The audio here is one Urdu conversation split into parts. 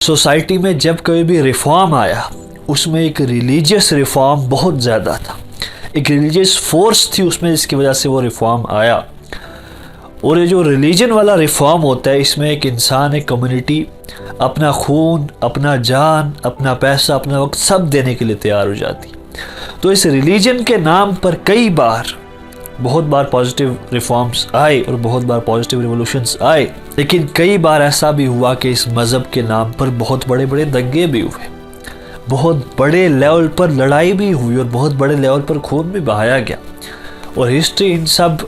سوسائٹی میں جب کوئی بھی ریفارم آیا اس میں ایک ریلیجیس ریفارم بہت زیادہ تھا، ایک ریلیجیس فورس تھی اس میں، جس کی وجہ سے وہ ریفارم آیا۔ اور یہ جو ریلیجن والا ریفارم ہوتا ہے، اس میں ایک انسان، ایک کمیونٹی اپنا خون، اپنا جان، اپنا پیسہ، اپنا وقت سب دینے کے لیے تیار ہو جاتی۔ تو اس ریلیجن کے نام پر بہت بار پازیٹیو ریفارمز آئے اور بہت بار پازیٹیو ریولوشنز آئے، لیکن کئی بار ایسا بھی ہوا کہ اس مذہب کے نام پر بہت بڑے بڑے دنگے بھی ہوئے، بہت بڑے لیول پر لڑائی بھی ہوئی اور بہت بڑے لیول پر خون بھی بہایا گیا۔ اور ہسٹری ان سب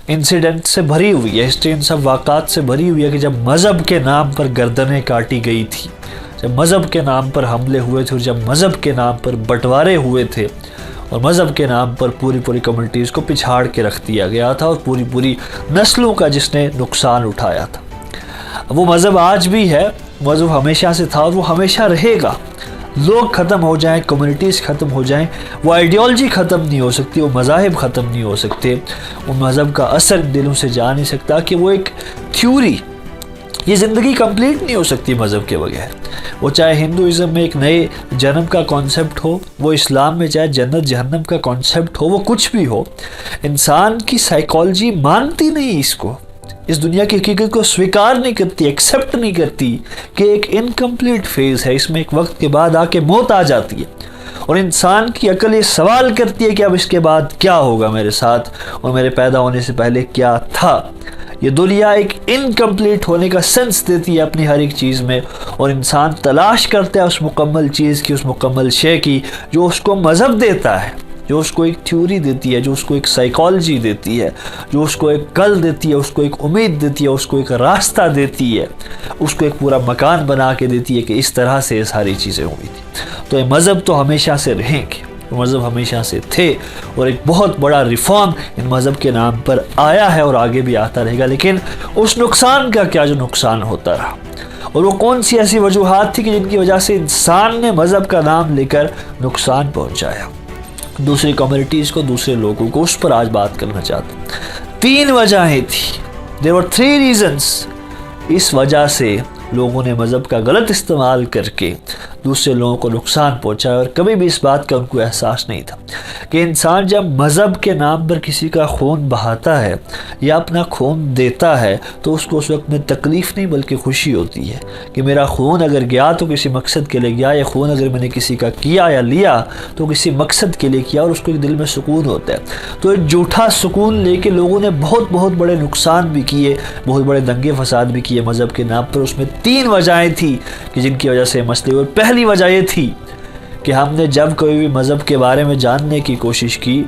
انسیڈنٹ سے بھری ہوئی ہے، ہسٹری ان سب واقعات سے بھری ہوئی ہے کہ جب مذہب کے نام پر گردنیں کاٹی گئی تھی، جب مذہب کے نام پر حملے ہوئے تھے، اور جب مذہب کے نام پر بٹوارے ہوئے تھے، اور مذہب کے نام پر پوری کمیونٹیز کو پچھاڑ کے رکھ دیا گیا تھا، اور پوری نسلوں کا جس نے نقصان اٹھایا تھا۔ وہ مذہب آج بھی ہے، مذہب ہمیشہ سے تھا اور وہ ہمیشہ رہے گا۔ لوگ ختم ہو جائیں، کمیونٹیز ختم ہو جائیں، وہ آئیڈیالوجی ختم نہیں ہو سکتی، وہ مذاہب ختم نہیں ہو سکتے، وہ مذہب کا اثر دلوں سے جا نہیں سکتا کہ وہ ایک تھیوری، یہ زندگی کمپلیٹ نہیں ہو سکتی مذہب کے بغیر۔ وہ چاہے ہندوازم میں ایک نئے جنم کا کانسیپٹ ہو، وہ اسلام میں چاہے جنت جہنم کا کانسیپٹ ہو، وہ کچھ بھی ہو، انسان کی سائیکالوجی مانتی نہیں اس کو، اس دنیا کی حقیقت کو سویکار نہیں کرتی، ایکسیپٹ نہیں کرتی کہ ایک انکمپلیٹ فیز ہے، اس میں ایک وقت کے بعد آ کے موت آ جاتی ہے۔ اور انسان کی عقل یہ سوال کرتی ہے کہ اب اس کے بعد کیا ہوگا میرے ساتھ، اور میرے پیدا ہونے سے پہلے کیا تھا۔ یہ دنیا ایک انکمپلیٹ ہونے کا سینس دیتی ہے اپنی ہر ایک چیز میں، اور انسان تلاش کرتا ہے اس مکمل چیز کی، اس مکمل شے کی جو اس کو مذہب دیتا ہے، جو اس کو ایک تھیوری دیتی ہے، جو اس کو ایک سائیکالوجی دیتی ہے، جو اس کو ایک کل دیتی ہے، اس کو ایک امید دیتی ہے، اس کو ایک راستہ دیتی ہے، اس کو ایک پورا مکان بنا کے دیتی ہے کہ اس طرح سے یہ ساری چیزیں ہوئی تھی۔ تو یہ مذہب تو ہمیشہ سے رہیں گے، مذہب ہمیشہ سے تھے، اور ایک بہت بڑا ریفارم ان مذہب کے نام پر آیا ہے اور آگے بھی آتا رہے گا۔ لیکن اس نقصان کا کیا جو نقصان ہوتا رہا، اور وہ کون سی ایسی وجوہات تھی کہ جن کی وجہ سے انسان نے مذہب کا نام لے کر نقصان پہنچایا دوسری کمیونٹیز کو، دوسرے لوگوں کو، اس پر آج بات کرنا چاہتا ہوں۔ 3 وجہیں تھی، there were 3 reasons۔ اس وجہ سے لوگوں نے مذہب کا غلط استعمال کر کے دوسرے لوگوں کو نقصان پہنچایا، اور کبھی بھی اس بات کا ان کو احساس نہیں تھا کہ انسان جب مذہب کے نام پر کسی کا خون بہاتا ہے یا اپنا خون دیتا ہے تو اس کو اس وقت میں تکلیف نہیں بلکہ خوشی ہوتی ہے کہ میرا خون اگر گیا تو کسی مقصد کے لیے گیا، یا خون اگر میں نے کسی کا کیا یا لیا تو کسی مقصد کے لیے کیا، اور اس کو ایک دل میں سکون ہوتا ہے۔ تو ایک جھوٹا سکون لے کے لوگوں نے بہت بڑے نقصان بھی کیے، بہت بڑے دنگے فساد بھی کیے مذہب کے نام پر۔ اس میں 3 وجہیں تھیں کہ جن کی وجہ سے مسئلے ہوئے۔ پہلی وجہ یہ تھی کہ ہم نے جب کوئی بھی مذہب کے بارے میں جاننے کی کوشش کی،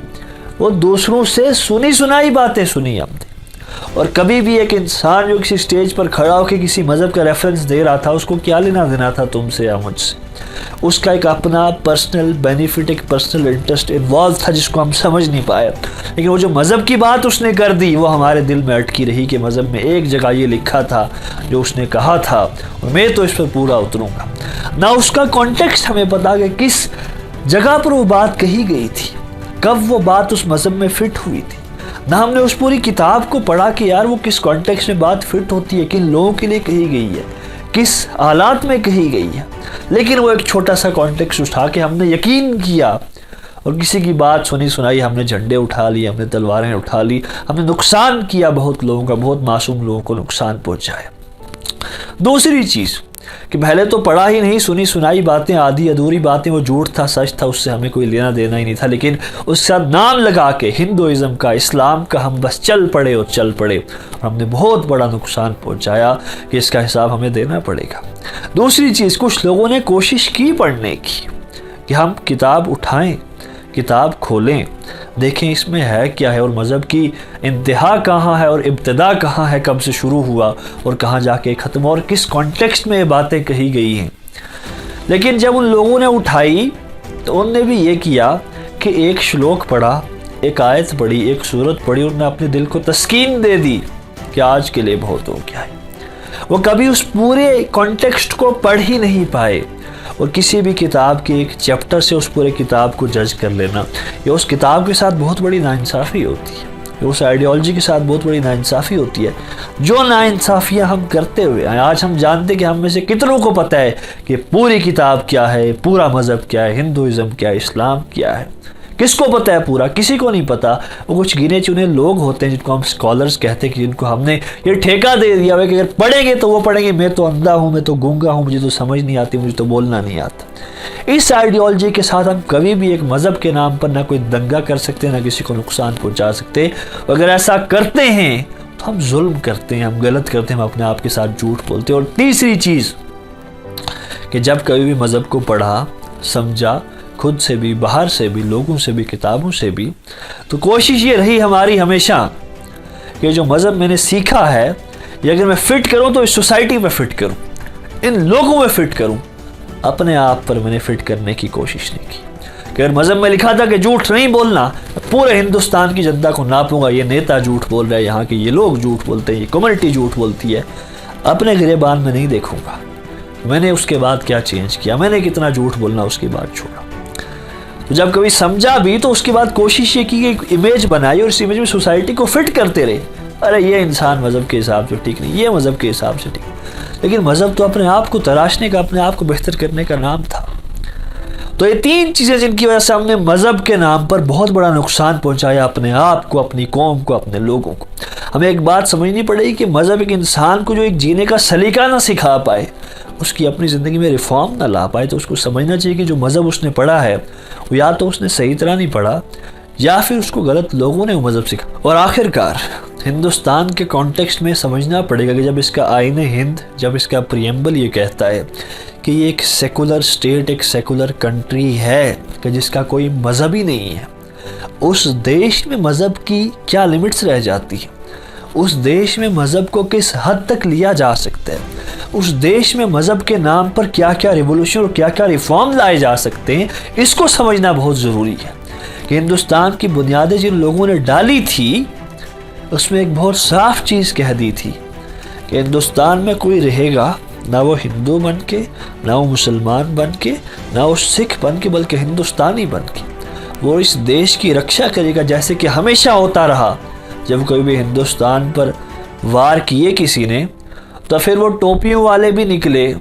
وہ دوسروں سے سنی سنائی باتیں سنی ہم نے۔ اور کبھی بھی ایک انسان جو کسی سٹیج پر کھڑا ہو کے کسی مذہب کا ریفرنس دے رہا تھا، اس کو کیا لینا دینا تھا تم سے یا مجھ سے؟ اس کا ایک اپنا پرسنل بینیفٹ، ایک پرسنل انٹرسٹ انوالو تھا جس کو ہم سمجھ نہیں پائے۔ لیکن وہ جو مذہب کی بات اس نے کر دی، وہ ہمارے دل میں اٹکی رہی کہ مذہب میں ایک جگہ یہ لکھا تھا جو اس نے کہا تھا، اور میں تو اس پر پورا اتروں گا۔ نہ اس کا کانٹیکسٹ ہمیں پتا کہ کس جگہ پر وہ بات کہی گئی تھی، کب وہ بات اس مذہب میں فٹ ہوئی تھی، نہ ہم نے اس پوری کتاب کو پڑھا کہ یار وہ کس کانٹیکسٹ میں بات فٹ ہوتی ہے، کن لوگوں کے لیے کہی گئی ہے، کس حالات میں کہی گئی ہے۔ لیکن وہ ایک چھوٹا سا کانٹیکسٹ اٹھا کے ہم نے یقین کیا، اور کسی کی بات سنی سنائی ہم نے جھنڈے اٹھا لی، ہم نے تلواریں اٹھا لی، ہم نے نقصان کیا بہت لوگوں کا، بہت معصوم لوگوں کو نقصان پہنچایا۔ دوسری چیز کہ پہلے تو پڑھا ہی نہیں، سنی سنائی باتیں، آدھی ادھوری باتیں، وہ جھوٹ تھا، سچ تھا، اس سے ہمیں کوئی لینا دینا ہی نہیں تھا، لیکن اس کے ساتھ نام لگا کے ہندوازم کا، اسلام کا ہم بس چل پڑے، اور ہم نے بہت بڑا نقصان پہنچایا کہ اس کا حساب ہمیں دینا پڑے گا۔ دوسری چیز، کچھ لوگوں نے کوشش کی پڑھنے کی کہ ہم کتاب اٹھائیں، کتاب کھولیں، دیکھیں اس میں ہے کیا ہے، اور مذہب کی انتہا کہاں ہے اور ابتدا کہاں ہے، کب سے شروع ہوا اور کہاں جا کے ختم، اور کس کانٹیکسٹ میں یہ باتیں کہی گئی ہیں۔ لیکن جب ان لوگوں نے اٹھائی تو ان نے بھی یہ کیا کہ ایک شلوک پڑھا، ایک آیت پڑھی، ایک سورت پڑھی، انہوں نے اپنے دل کو تسکین دے دی کہ آج کے لیے بہت ہو گیا ہے۔ وہ کبھی اس پورے کانٹیکسٹ کو پڑھ ہی نہیں پائے، اور کسی بھی کتاب کے ایک چیپٹر سے اس پورے کتاب کو جج کر لینا، یہ اس کتاب کے ساتھ بہت بڑی ناانصافی ہوتی ہے۔ اس آئیڈیالوجی کے ساتھ بہت بڑی ناانصافی ہوتی ہے. جو ناانصافیاں ہم کرتے ہوئے ہیں، آج ہم جانتے کہ ہم میں سے کتنوں کو پتہ ہے کہ پوری کتاب کیا ہے، پورا مذہب کیا ہے، ہندوازم کیا ہے، اسلام کیا ہے. کس کو پتہ ہے پورا؟ کسی کو نہیں پتہ. وہ کچھ گنے چنے لوگ ہوتے ہیں جن کو ہم اسکالرس کہتے ہیں، کہ جن کو ہم نے یہ ٹھیکہ دے دیا ہے کہ اگر پڑھیں گے تو وہ پڑھیں گے. میں تو اندھا ہوں، میں تو گونگا ہوں، مجھے تو سمجھ نہیں آتی، مجھے تو بولنا نہیں آتا. اس آئیڈیالوجی کے ساتھ ہم کبھی بھی ایک مذہب کے نام پر نہ کوئی دنگا کر سکتے، نہ کسی کو نقصان پہنچا سکتے. اگر ایسا کرتے ہیں تو ہم ظلم کرتے ہیں، ہم غلط کرتے ہیں، ہم اپنے آپ کے ساتھ جھوٹ بولتے ہیں. اور تیسری چیز کہ جب کبھی بھی مذہب کو پڑھا، سمجھا، خود سے بھی، باہر سے بھی، لوگوں سے بھی، کتابوں سے بھی، تو کوشش یہ رہی ہماری ہمیشہ کہ جو مذہب میں نے سیکھا ہے یہ اگر میں فٹ کروں تو اس سوسائٹی میں فٹ کروں، ان لوگوں میں فٹ کروں. اپنے آپ پر میں نے فٹ کرنے کی کوشش نہیں کی. کہ اگر مذہب میں لکھا تھا کہ جھوٹ نہیں بولنا، پورے ہندوستان کی جنتا کو ناپوں گا، یہ نیتا جھوٹ بول رہا ہے، یہاں کے یہ لوگ جھوٹ بولتے ہیں، یہ کمیونٹی جھوٹ بولتی ہے، اپنے گریبان میں نہیں دیکھوں گا. میں نے اس کے بعد کیا چینج کیا، میں نے کتنا جھوٹ بولنا اس کے بعد چھوڑا. تو جب کبھی سمجھا بھی تو اس کے بعد کوشش یہ کی کہ ایک امیج بنائی اور اس امیج میں سوسائٹی کو فٹ کرتے رہے. ارے یہ انسان مذہب کے حساب سے ٹھیک نہیں، یہ مذہب کے حساب سے ٹھیک. لیکن مذہب تو اپنے آپ کو تراشنے کا، اپنے آپ کو بہتر کرنے کا نام تھا. تو یہ تین چیزیں جن کی وجہ سے ہم نے مذہب کے نام پر بہت بڑا نقصان پہنچایا اپنے آپ کو، اپنی قوم کو، اپنے لوگوں کو. ہمیں ایک بات سمجھنی پڑے گی کہ مذہب ایک انسان کو جو ایک جینے کا سلیقہ نہ سکھا پائے، اس کی اپنی زندگی میں ریفارم نہ لا پائے، تو اس کو سمجھنا چاہیے کہ جو مذہب اس نے پڑھا ہے وہ یا تو اس نے صحیح طرح نہیں پڑھا یا پھر اس کو غلط لوگوں نے وہ مذہب سکھا. اور آخر کار ہندوستان کے کانٹیکسٹ میں سمجھنا پڑے گا کہ جب اس کا آئین ہند، جب اس کا پریمبل یہ کہتا ہے کہ یہ ایک سیکولر سٹیٹ، ایک سیکولر کنٹری ہے کہ جس کا کوئی مذہب ہی نہیں ہے، اس دیش میں مذہب کی کیا لمٹس رہ جاتی ہیں، اس دیش میں مذہب کو کس حد تک لیا جا سکتا ہے، اس دیش میں مذہب کے نام پر کیا کیا ریولوشن اور کیا کیا ریفارم لائے جا سکتے ہیں، اس کو سمجھنا بہت ضروری ہے. کہ ہندوستان کی بنیادیں جن لوگوں نے ڈالی تھی اس میں ایک بہت صاف چیز کہہ دی تھی کہ ہندوستان میں کوئی رہے گا نہ وہ ہندو بن کے، نہ وہ مسلمان بن کے، نہ وہ سکھ بن کے، بلکہ ہندوستانی بن کے وہ اس دیش کی رکشا کرے گا، جیسے کہ ہمیشہ ہوتا رہا. جب کوئی بھی ہندوستان پر وار کیے کسی نے تو پھر وہ ٹوپیوں والے بھی نکلے،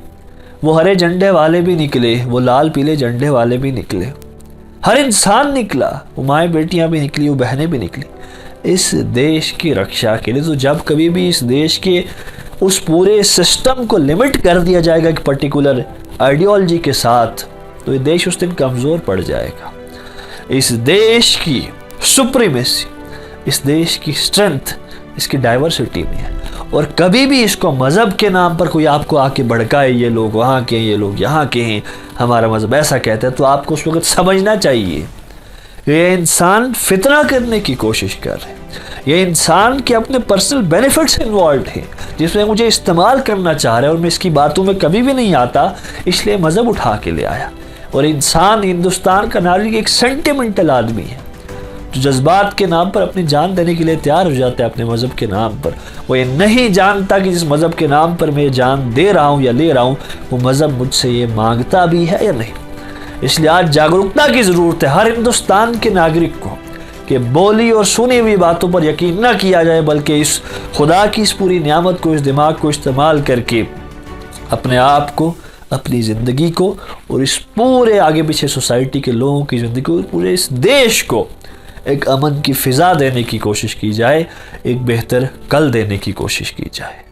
وہ ہرے جھنڈے والے بھی نکلے، وہ لال پیلے جھنڈے والے بھی نکلے، ہر انسان نکلا، وہ مائیں بیٹیاں بھی نکلی، وہ بہنیں بھی نکلی اس دیش کی رکشا کے لیے. تو جب کبھی بھی اس دیش کے اس پورے سسٹم کو لمٹ کر دیا جائے گا ایک پرٹیکولر آئیڈیالوجی کے ساتھ، تو یہ دیش اس دن کمزور پڑ جائے گا. اس دیش کی سپریمیسی، اس دیش کی اسٹرینتھ اس کی ڈائیورسٹی میں ہے. اور کبھی بھی اس کو مذہب کے نام پر کوئی آپ کو آ کے بھڑکائے، یہ لوگ وہاں کے ہیں، یہ لوگ یہاں کے ہیں، ہمارا مذہب ایسا کہتا ہے، تو آپ کو اس وقت سمجھنا چاہیے یہ انسان فتنہ کرنے کی کوشش کر رہے ہیں، یہ انسان کے اپنے پرسنل بینیفٹس انوالوڈ ہیں جس میں مجھے استعمال کرنا چاہ رہا ہے، اور میں اس کی باتوں میں کبھی بھی نہیں آتا، اس لیے مذہب اٹھا کے لے آیا. اور انسان ہندوستان کا ناگرک ایک سینٹیمنٹل آدمی ہے جو جذبات کے نام پر اپنی جان دینے کے لیے تیار ہو جاتا ہے اپنے مذہب کے نام پر. وہ یہ نہیں جانتا کہ جس مذہب کے نام پر میں جان دے رہا ہوں یا لے رہا ہوں وہ مذہب مجھ سے یہ مانگتا بھی ہے یا نہیں. اس لیے آج جاگرکتا کی ضرورت ہے ہر ہندوستان کے ناگرک کو کہ بولی اور سنی ہوئی باتوں پر یقین نہ کیا جائے، بلکہ اس خدا کی اس پوری نعمت کو، اس دماغ کو استعمال کر کے اپنے آپ کو، اپنی زندگی کو اور اس پورے آگے پیچھے سوسائٹی کے لوگوں کی زندگی کو، پورے اس دیش کو ایک امن کی فضا دینے کی کوشش کی جائے، ایک بہتر کل دینے کی کوشش کی جائے.